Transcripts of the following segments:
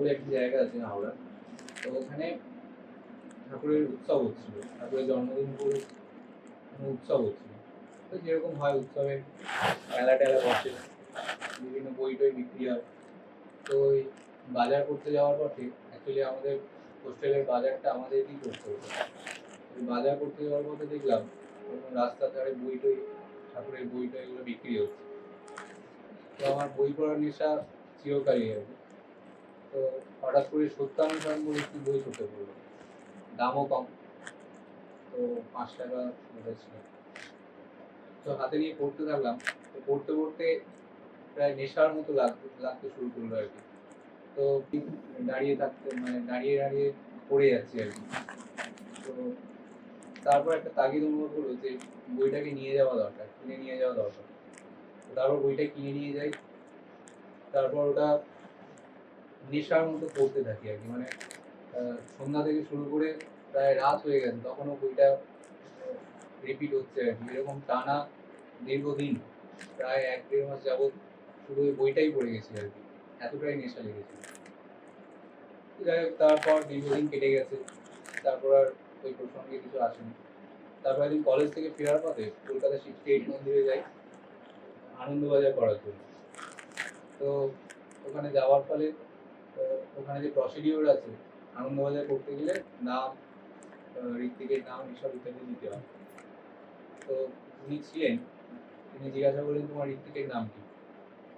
বলে একটি জায়গা আছে হাওড়া। তো ওখানে ঠাকুরের উৎসব হচ্ছিল, ঠাকুরের জন্মদিন করে উৎসব হচ্ছিল। তো যেরকম হয় উৎসবে মেলা টেলা বসে, বিভিন্ন বই টই বিক্রি হয়। তো ওই বাজার করতে যাওয়ার পথে অ্যাকচুয়ালি আমাদের হোস্টেলের বাজারটা আমাদেরকেই করতে হতো। ওই বাজার করতে যাওয়ার পথে দেখলাম রাস্তার ধারে বই টই, ঠাকুরের বই টই এগুলো বিক্রি হচ্ছে। তো আমার বই পড়ার নেশা চিরকালই আর কি। তো হঠাৎ করে সত্যানুসরণ বলে একটি বই চোখে পড়লো, দামও কম, তো 5 টাকা বোধহয় ছিল। তো হাতে নিয়ে পড়তে থাকলাম। তো পড়তে পড়তে প্রায় নেশার মতো লাগতে শুরু করলো আর কি। তো দাঁড়িয়ে থাকতে মানে দাঁড়িয়ে দাঁড়িয়ে পড়ে যাচ্ছি আর কি। তো তারপর একটা তাগিদ অনুভব হলো যে বইটাকে নিয়ে যাওয়া দরকার, কিনে নিয়ে যাওয়া দরকার। তো তারপর বইটা কিনে নিয়ে যাই। তারপর ওটা নেশার মতো পড়তে থাকি আর কি। মানে সন্ধ্যা থেকে শুরু করে প্রায় রাত হয়ে গেছে, তখনও বইটা রিপিট হচ্ছে আর কি। এরকম টানা দীর্ঘদিন প্রায় 1-1.5 মাস যাবৎ শুধু ওই বইটাই পড়ে গেছি আর কি, এতটাই নেশা লেগেছিল। যাই হোক, তারপর দীর্ঘদিন কেটে গেছে, তারপর আর ওই প্রসঙ্গে কিছু আসেনি। তারপর একদিন কলেজ থেকে ফেরার পথে কলকাতা 68 মন্দিরে যাই আনন্দবাজার করার জন্য। তো ওখানে যাওয়ার ফলে ওখানে যে প্রসিডিওর আছে, আনন্দবাজার করতে গেলে নাম, ঋত্বিকের নাম এসব ইত্যাদি দিতে হয়। তো উনি ছিলেন, তিনি জিজ্ঞাসা করলেন তোমার ঋত্বিকের নাম কি।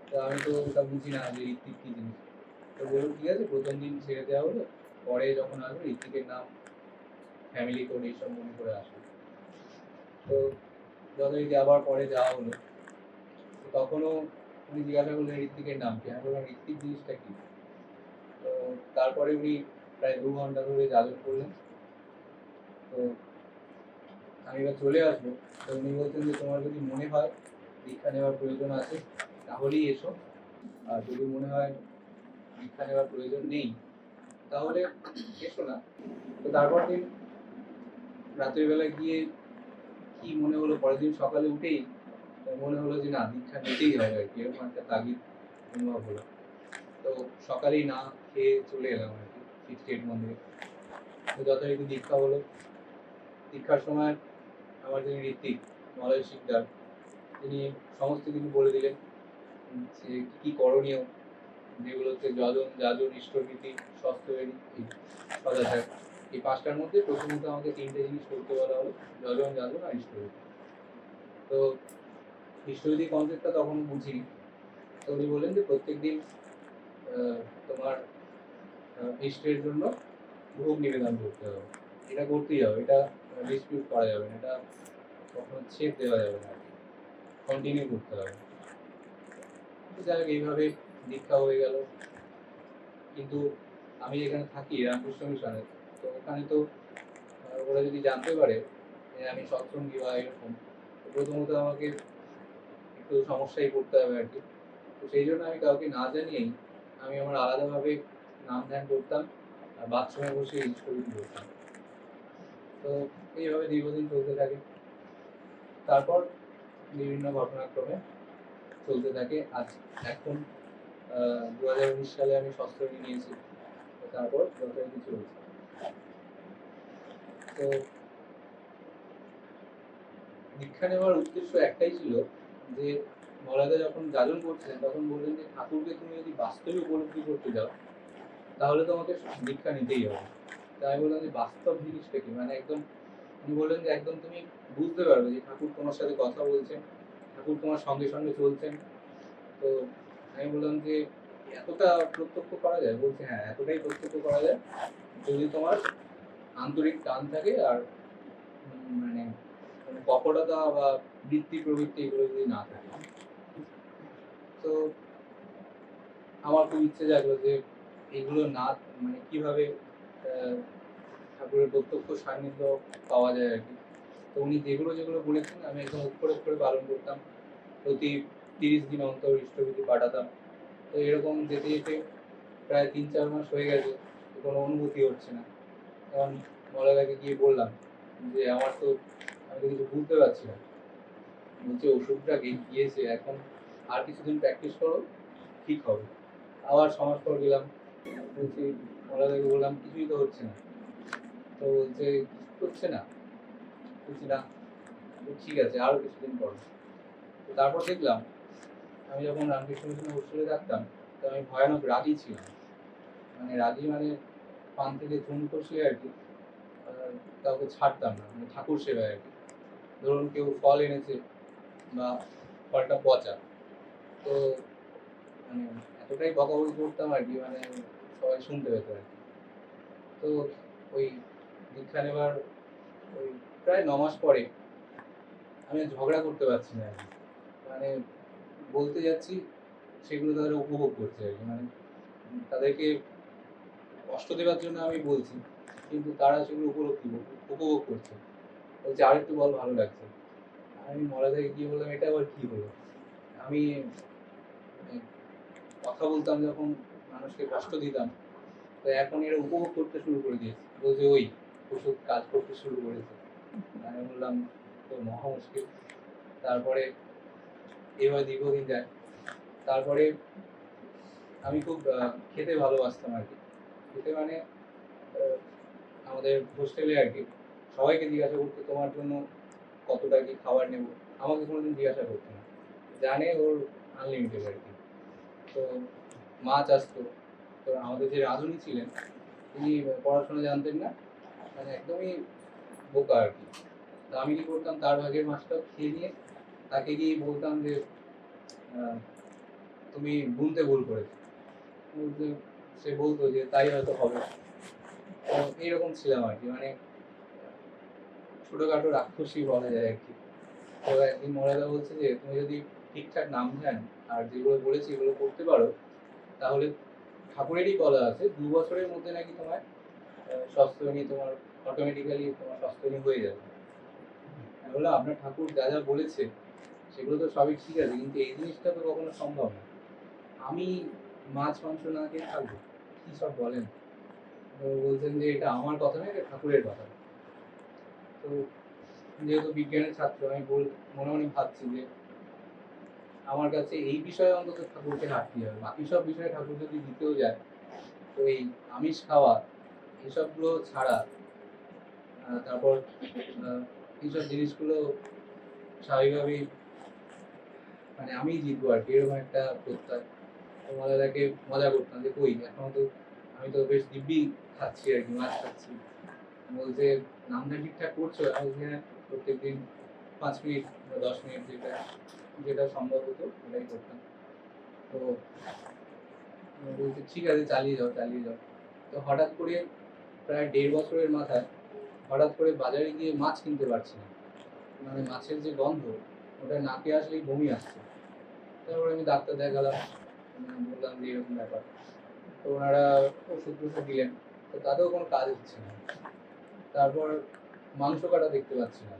তো আমি তো ওটা বুঝি না যে ঋত্বিক কি জিনিস। তো বলুন ঠিক আছে, প্রথম দিন ছেড়ে দেওয়া হলো, পরে যখন আসবে ঋত্বিকের নাম, ফ্যামিলি কোড এইসব মনে করে আসবে। তো যথারীতি আবার পরে যাওয়া হলো, তখনও উনি জিজ্ঞাসা করলেন ঋত্বিকের নাম কি। আমি বললাম ঋত্বিক জিনিসটা কি। তো তারপরে উনি প্রায় 2 ঘন্টা ধরে যাজন করলেন। তো আমি এবার চলে আসবো। তো উনি বলছেন যে তোমার যদি মনে হয় দীক্ষা নেওয়ার প্রয়োজন আছে তাহলেই এসো, আর যদি মনে হয় দীক্ষা নেওয়ার প্রয়োজন নেই তাহলে এসো না। তো তারপর দিন রাতের বেলা গিয়ে কি মনে হলো, পরের দিন সকালে উঠেই মনে হলো যে না, দীক্ষা নিতেই হবে আর কি, এরকম একটা তাগিদ অনুভব হলো। তো সকালেই না খেয়ে চলে এলাম আর কি 68 মন্দিরে। তো যথারীতি দীক্ষা হলো। দীক্ষার সময় আমার যিনি ঋত্বিক, মলয় শিকদার, তিনি সমস্ত কিছু বলে দিলেন যে কি কি করণীয়, যেগুলো হচ্ছে যজন, যাজন, ইষ্টভীতি, সস্তবেদী, সদাচার। এই 5টার মধ্যে প্রথমত আমাকে 3টে জিনিস করতে বলা হলো, যজন, যাজন আর ইষ্টভীতি। তো ইষ্টভীতি কনসেপ্টটা তখন বুঝিনি। তো উনি বললেন যে প্রত্যেকদিন তোমার ইষ্টের জন্য ভোগ নিবেদন করতে হবে, এটা করতেই হবে, এটা ডিসপিউট করা যাবে না, এটা কখনো ছেদ দেওয়া যাবে না, কন্টিনিউ করতে হবে। যাই হোক, এইভাবে দীক্ষা হয়ে গেল। কিন্তু আমি যেখানে থাকি রামকৃষ্ণ মিশনে, তো ওখানে তো ওরা যদি জানতে পারে যে আমি সৎসঙ্গী বা এরকম, প্রথমত আমাকে একটু সমস্যায় পড়তে হবে আর কি। তো সেই জন্য আমি কাউকে না জানিয়েই আমি আমার আলাদাভাবে নাম ধ্যান করতাম আর বাথরুমে বসে ইষ্টভীতি করতাম। তো এইভাবে দীর্ঘদিন চলতে থাকে। তারপর বিভিন্ন ঘটনাক্রমে চলতে থাকে। আজ এখন 2019 সালে আমি সৎসঙ্গী নিয়েছি। তো তারপর যথারীতি চলছে। তো দীক্ষা নেওয়ার উদ্দেশ্য একটাই ছিল যে মলাদা যখন যাজন করছিলেন তখন বললেন যে ঠাকুরকে তুমি যদি বাস্তবে উপলব্ধি করতে যাও তাহলে তোমাকে দীক্ষা নিতেই হবে। তাই বললাম যে বাস্তব জিনিসটা কি, মানে একদম উনি বললেন যে একদম তুমি বুঝতে পারবে যে ঠাকুর তোমার সাথে কথা বলছেন, ঠাকুর তোমার সঙ্গে সঙ্গে চলছেন। তো আমি বললাম যে এতটা প্রত্যক্ষ করা যায়। বলছে হ্যাঁ, এতটাই প্রত্যক্ষ করা যায় যদি তোমার আন্তরিক টান থাকে আর মানে কপটতা বা বৃত্তি প্রবৃত্তি এগুলো যদি না থাকে। তো আমার খুব ইচ্ছে জাগলো যে এগুলো না, মানে কিভাবে ঠাকুরের প্রত্যক্ষ সান্নিধ্য পাওয়া যায় আর কি। তো উনি যেগুলো যেগুলো বলেছেন আমি একদম অক্ষরে অক্ষরে পালন করতাম। প্রতি 30 দিন অন্তর ইষ্টভীতি পাঠাতাম। তো এরকম যেতে যেতে প্রায় 3-4 মাস হয়ে গেছে, কোনো অনুভূতি হচ্ছে না। তখন মলাদাকে গিয়ে বললাম যে আমার তো, আমি তো কিছু বুঝতে পারছি না। বলছে ওষুধটা গিয়েছে, এখন আর কিছুদিন প্র্যাকটিস করো, ঠিক হবে। আবার সমাজ পর গেলাম, বলছি, মলাদাকে বললাম কিছুই তো হচ্ছে না। তো বলছে কিছু হচ্ছে না। বলছি না। তো ঠিক আছে, আরো কিছুদিন পর। তো তারপর দেখলাম, আমি যখন রামকৃষ্ণ মিশন হোস্টেলে থাকতাম, তো আমি ভয়ানক রাগী ছিলাম। মানে রাগী মানে পান থেকে চুন কষলে আর কি, কাউকে ছাড়তাম না, মানে ঠাকুর সেবায় আর কি। ধরুন কেউ ফল এনেছে বা ফলটা পচা, তো মানে এতটাই বকাবকি করতাম আর কি, মানে সবাই শুনতে পেত আর কি। তো ওই দীক্ষা নেবার ওই প্রায় 9 মাস পরে আমি আর ঝগড়া করতে পারছি না আর কি। মানে বলতে যাচ্ছি, সেগুলো তারা উপভোগ করছে আর কি। মানে তাদেরকে কষ্ট দেওয়ার জন্য আমি বলছি, কিন্তু তারা সেগুলো উপভোগ করছে। বলছে আরেকটু বল, ভালো লাগছে। আমি মলা থেকে গিয়ে বললাম, এটা আবার কি হলো? আমি মানে কথা বলতাম যখন, মানুষকে কষ্ট দিতাম, তো এখন এরা উপভোগ করতে শুরু করে দিয়েছে। বলছে ওই ওষুধ কাজ করতে শুরু করেছে। আমি বললাম তো মহা মুশকিল। তারপরে এভাবে দীর্ঘদিন যায়। তারপরে আমি খুব খেতে ভালোবাসতাম আর কি। খেতে মানে আহ, আমাদের হোস্টেলে আর কি সবাইকে জিজ্ঞাসা করতো তোমার জন্য কতটা কি খাবার নেব। আমাকে কোনোদিন জিজ্ঞাসা করতো না, জানে ওর আনলিমিটেড আর কি। তো মাছ আসতো। তো আমাদের যে রাঁধুনি ছিলেন, তিনি পড়াশোনা জানতেন না, মানে একদমই বোকা আর কি। তো আমি কি করতাম, তার ভাগের মাছটাও খেয়ে নিয়ে তাকে গিয়ে বলতাম যে আহ, তুমি গুনতে ভুল করেছো। বলতে সে বলতো যে তাই হয়তো হবে। তো এইরকম ছিলাম আর কি, মানে ছোটখাটো রাক্ষসী বলা যায় আর কি। তো একদিন মরাদা বলছে যে তুমি যদি ঠিকঠাক নাম জান আর যেগুলো বলেছি এগুলো করতে পারো, তাহলে ঠাকুরেরই বলা আছে 2 বছরের মধ্যে নাকি তোমার স্বাস্থ্যহানি তোমার অটোমেটিক্যালি তোমার স্বাস্থ্যহানি হয়ে যাবে। আমি বললাম আপনার ঠাকুর যা যা বলেছে সেগুলো তো সবই ঠিক আছে, কিন্তু এই জিনিসটা তো কখনো সম্ভব না। আমি মাছ মাংস না খেয়ে থাকবো? কি সব বলেন! তো বলছেন যে এটা আমার কথা নয়, এটা ঠাকুরের কথা। তো যেহেতু বিজ্ঞানের ছাত্র, আমি মনে মনে ভাবছি যে আমার কাছে এই বিষয়ে অন্তত ঠাকুরকে হাঁটতে হবে। বাকি সব বিষয়ে ঠাকুর যদি দিতেও যায়, তো এই আমিষ খাওয়া এসবগুলো ছাড়া তারপর এইসব জিনিসগুলো স্বাভাবিকভাবেই মানে আমিই জিতবো আর কি, এরকম একটা প্রত্যয়। তো মজাদাকে মজা করতাম যে কই এখনো তো, আমি তো বেশ দিব্যি খাচ্ছি আর কি, মাছ খাচ্ছি। বলছে নামটা ঠিকঠাক করছো? আমি বলছি হ্যাঁ, প্রত্যেকদিন 5 মিনিট বা 10 মিনিট, যেটা যেটা সম্ভব হতো ওটাই করতাম। তো বলছে ঠিক আছে, চালিয়ে যাও চালিয়ে যাও। তো হঠাৎ করে প্রায় 1.5 বছরের মাথায় হঠাৎ করে বাজারে গিয়ে মাছ কিনতে পারছি না। মানে মাছের যে গন্ধ, ওটা নাকে আসলেই বমি আসছে। তারপরে আমি ডাক্তার দেখালাম, বললাম যে এরকম ব্যাপার। তো ওনারা ওষুধ টষুধ দিলেন, তো তাতেও কোনো কাজ হচ্ছে না। তারপর মাংস কাটা দেখতে পাচ্ছি না।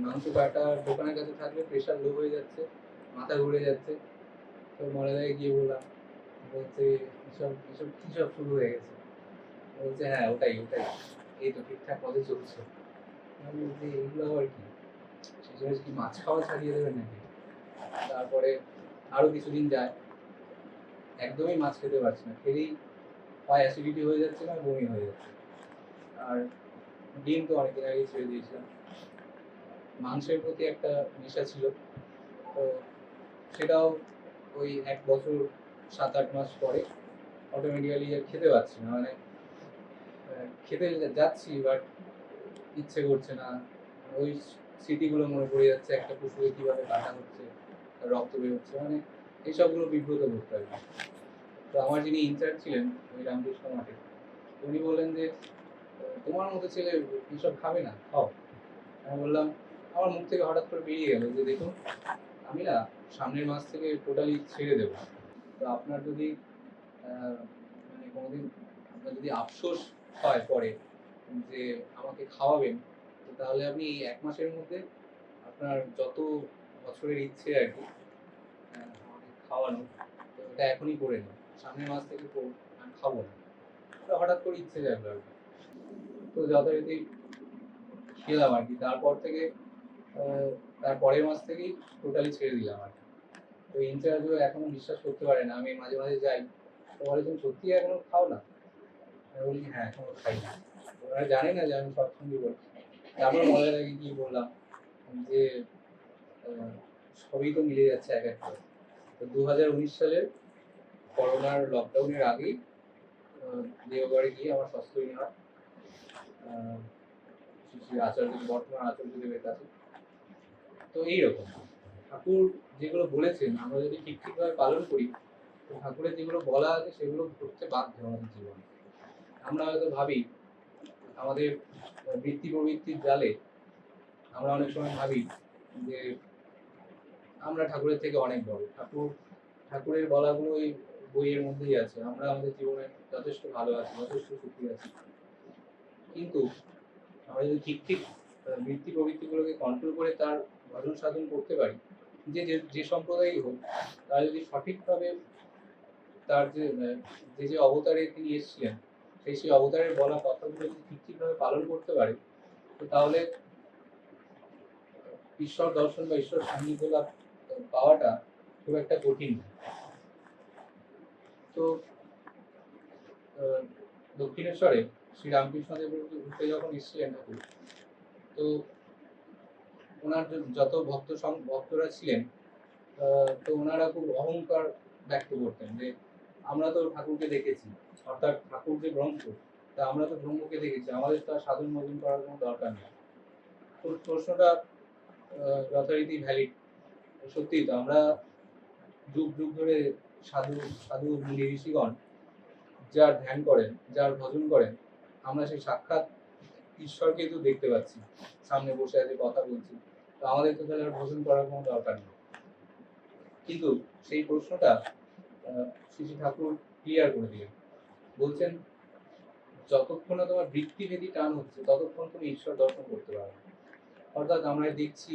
মাংস কাটা দোকানের কাছে থাকলে প্রেশার লো হয়ে যাচ্ছে, মাথা ঘুরে যাচ্ছে। তো মনে গিয়ে বললাম, বলছে এসব এসব কী সব শুরু হয়ে গেছে? বলছে হ্যাঁ ওটাই ওটাই, এই তো ঠিকঠাক পথে চলছে। আমি বলছি এগুলো আবার কি? সেই জিনিস কি মাছ খাওয়া ছাড়িয়ে দেবেন নাকি? তারপরে আরো কিছুদিন যায়, একদমই মাছ খেতে পারছি না। খেলেই হয় অ্যাসিডিটি হয়ে যাচ্ছে না বমি হয়ে যাচ্ছে। আর ডিম তো অনেকদিন আগে ছেড়ে দিয়েছিলাম। মাংসের প্রতি একটা নেশা ছিল, তো সেটাও ওই 1 বছর 7-8 মাস পরে অটোমেটিক্যালি আর খেতে পারছি না। মানে খেতে যাচ্ছি বাট ইচ্ছে করছে না। ওই স্মৃতিগুলো মনে পড়ে যাচ্ছে, একটা পশুকে কিভাবে কাটা হচ্ছে, রক্ত বেরোচ্ছে, মানে এইসবগুলো বিব্রত করতে আর কি। তো আমার যিনি ইনচার্জ ছিলেন ওই রামকৃষ্ণ মাঠে, উনি বললেন যে তোমার মতো ছেলে এইসব খাবে না, খাও। আমি বললাম, আমার মুখ থেকে হঠাৎ করে বেরিয়ে গেল যে দেখুন, আমি না সামনের মাস থেকে টোটালি ছেড়ে দেবো। তো আপনার যদি মানে কোনোদিন আপনার যদি আফসোস হয় পরে যে আমাকে খাওয়াবেন, তো তাহলে আপনি এই 1 মাসের মধ্যে আপনার যত বছরের ইচ্ছে আর কি আমাকে খাওয়ানো, তো এটা এখনই করে নিন। সামনের মাস থেকে আমি খাবো না। তো হঠাৎ করে ইচ্ছে জাগলো আর কি। তো যথারীতি খেলাম আর কি। তারপর থেকে তার পরের মাস থেকেই টোটালি ছেড়ে দিলাম আর কি। তো ইনচার্জও এখনো বিশ্বাস করতে পারে না, আমি মাঝে মাঝে যাই, তো বলে তুমি সত্যি এখনো খাও না? আমি বলি হ্যাঁ এখনো খাই না। ওরা জানে না যে আমি সৎসঙ্গী বলি। তারপর মজার লাগে কি বললাম যে সবই তো মিলে যাচ্ছে এক এক করে। তো 2019 সালের করোনার লকডাউনের আগেই দেওঘরে গিয়ে আমার সৎসঙ্গী হয় শ্রী আচার্য বর্তমান আচার্যদেবের কাছে। তো এইরকম ঠাকুর যেগুলো বলেছেন আমরা যদি ঠিকভাবে পালন করি, তো ঠাকুরের যেগুলো বলা আছে সেগুলো করতে বাধ্য আমাদের জীবনে। আমরা হয়তো ভাবি আমাদের বৃত্তি প্রবৃত্তির জালে আমরা অনেক সময় ভাবি যে আমরা ঠাকুরের থেকে অনেক বড়, ঠাকুরের বলাগুলো ওই বইয়ের মধ্যেই আছে, আমরা আমাদের জীবনে যথেষ্ট ভালো আছি, যথেষ্ট সুখী আছি। কিন্তু আমরা যদি ঠিক বৃত্তি প্রবৃত্তিগুলোকে কন্ট্রোল করে তার ভজন সাধন করতে পারি, যে সম্প্রদায়ই হোক, তারা যদি সঠিকভাবে তার যে অবতারে তিনি এসেছিলেন সেই অবতারের বলা কথাগুলো যদি ঠিকভাবে পালন করতে পারে, তো তাহলে ঈশ্বর দর্শন বা ঈশ্বর সান্নিধ্য লাভ পাওয়াটা খুব একটা কঠিন। তো দক্ষিণেশ্বরে শ্রী রামকৃষ্ণদেব ঘুরতে যখন এসেছিলেন ঠাকুর, তো ওনার যত ভক্তরা ছিলেন, তো ওনারা খুব অহংকার ব্যক্ত করতেন যে আমরা তো ঠাকুরকে দেখেছি, অর্থাৎ ঠাকুর যে ব্রহ্ম, তা আমরা তো ব্রহ্মকে দেখেছি, আমাদের তো সাধন ভজন করার কোনো দরকার নেই। প্রশ্নটা যথারীতি ভ্যালিড। সত্যি তো আমরা যুগ যুগ ধরে সাধু মুনি ঋষিগণ যার ধ্যান করেন, যার ভজন করেন, আমরা সেই সাক্ষাৎ ঈশ্বরকে তো দেখতে পাচ্ছি, সামনে বসে আছে, কথা বলছি, তো আমাদের তো তাহলে আর ভজন করার কোনো দরকার নেই। কিন্তু সেই প্রশ্নটা শ্রী ঠাকুর ক্লিয়ার করে দিলেন, বলছেন যতক্ষণ না তোমার বৃত্তিভেদী টান হচ্ছে ততক্ষণ তুমি ঈশ্বর দর্শন করতে পারবে। অর্থাৎ আমরা দেখছি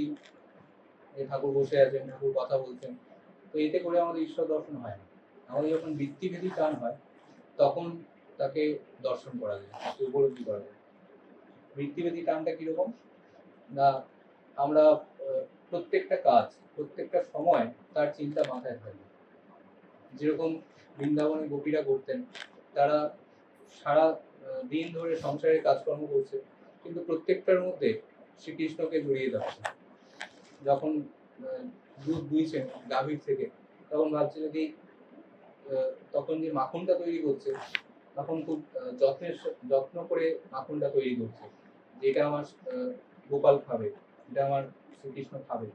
যে ঠাকুর বসে আছেন, ঠাকুর কথা বলছেন, তো এতে করে আমাদের ঈশ্বর দর্শন হয় না। আমাদের যখন বৃত্তিভেদী টান হয় তখন তাকে দর্শন করা যায়, তাকে উপলব্ধি করা যায়। বৃত্তিভেদী টানটা কিরকম না, আমরা প্রত্যেকটা কাজ, প্রত্যেকটা সময় তার চিন্তা মাথায় থাকে। যেরকম বৃন্দাবনে গোপীরা করতেন, তারা সারা দিন ধরে সংসারের কাজকর্ম করছে, কিন্তু প্রত্যেকটার মধ্যে শ্রীকৃষ্ণকে জড়িয়ে যাচ্ছে। যখন দুধ দুইছেন গাভীর থেকে, তখন ভাবছে যদি তখন যে মাখনটা তৈরি করছে, তখন খুব যত্ন করে মাখনটা তৈরি করছে, যেটা আমার গোপাল খাবে, এটা আমার শ্রীকৃষ্ণ খাবে।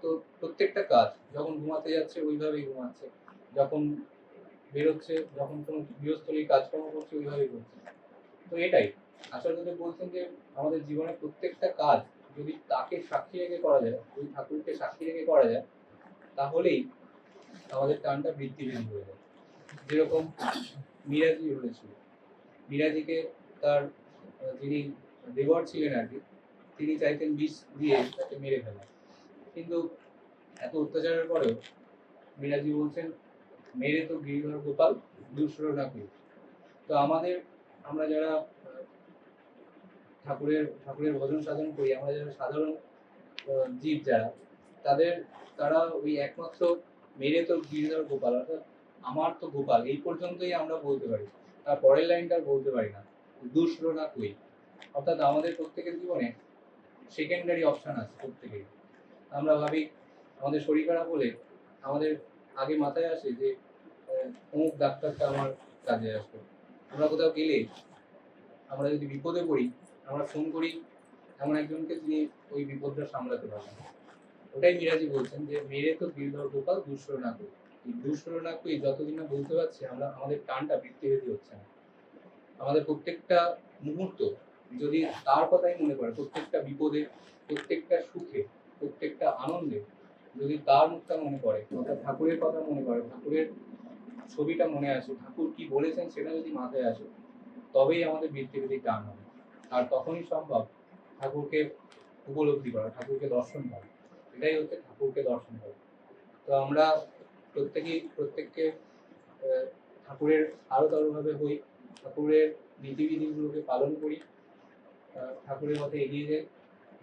তো প্রত্যেকটা কাজ যখন ঘুমাতে যাচ্ছে ওইভাবেই ঘুমাচ্ছে, যখন বেরোচ্ছে, যখন কোনো গৃহস্থলীর কাজকর্ম করছে ওইভাবেই করছে। তো এটাই আচার্যদেব বলছেন যে আমাদের জীবনের প্রত্যেকটা কাজ যদি তাকে সাক্ষী রেখে করা যায়, ওই ঠাকুরকে সাক্ষী রেখে করা যায়, তাহলেই আমাদের টানটা বৃত্তিভেদী হয়ে যায়। যেরকম মীরাজি হয়েছিল, মীরাজিকে তার যিনি দেবর ছিলেন আর কি, তিনি চাইতেন বিষ দিয়ে তাকে মেরে ফেলা, কিন্তু এত অত্যাচারের পরেও মীরাজি বলছেন মেরে তো গিরিধর গোপাল দুসর না কেউ। তো আমরা যারা ঠাকুরের ভজন সাধন করি, আমরা যারা সাধারণ জীব যারা, তারা ওই একমাত্র মেরে তো গিরিধর গোপাল, অর্থাৎ আমার তো গোপাল, এই পর্যন্তই আমরা বলতে পারি, তার পরের লাইনটা বলতে পারি না, দুসর না কই। অর্থাৎ আমাদের প্রত্যেকের জীবনে সেকেন্ডারি অপশন আছে প্রত্যেকের। আমরা ভাবি আমাদের শরীর খারাপ হলে আমাদের আগে মাথায় আসে যে অমুক ডাক্তারটা আমার কাজে আসবে। আমরা কোথাও গেলে, আমরা যদি বিপদে পড়ি, আমরা ফোন করি এমন একজনকে যিনি ওই বিপদটা সামলাতে পারবেন। ওটাই মীরাজি বলছেন যে মেরে তো গিরিধর গোপাল দুসর না কই। এই দুসর না কই যতদিন না বলতে পারছি, আমাদের টানটা বৃত্তিভেদী হচ্ছে না। আমাদের প্রত্যেকটা মুহূর্ত যদি তার কথাই মনে পড়ে, প্রত্যেকটা বিপদে, প্রত্যেকটা সুখে, প্রত্যেকটা আনন্দে যদি তার মুখটা মনে পড়ে, অর্থাৎ ঠাকুরের কথা মনে পড়ে, ঠাকুরের ছবিটা মনে আসে, ঠাকুর কি বলেছেন সেটা যদি মাথায় আসে, তবেই আমাদের বৃত্তিভেদী টান হবে। আর তখনই সম্ভব ঠাকুরকে উপলব্ধি করা, ঠাকুরকে দর্শন করা। এটাই হচ্ছে ঠাকুরকে দর্শন করা। তো আমরা প্রত্যেককে ঠাকুরের আরো তরভাবে হই, ঠাকুরের নীতিবিধিগুলোকে পালন করি, ঠাকুরের মধ্যে এগিয়ে যাই,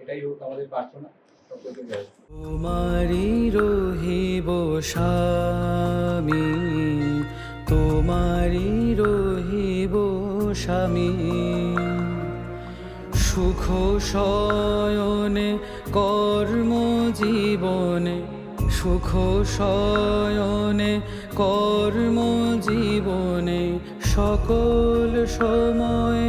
এটাই হোক আমাদের প্রার্থনা। সকলকে জয়। তোমারি রহিব স্বামী, তোমারি রহিব স্বামী। সুখ শয়নে কর্ম জীবনে, সুখ শয়নে কর্ম জীবনে, সকল সময়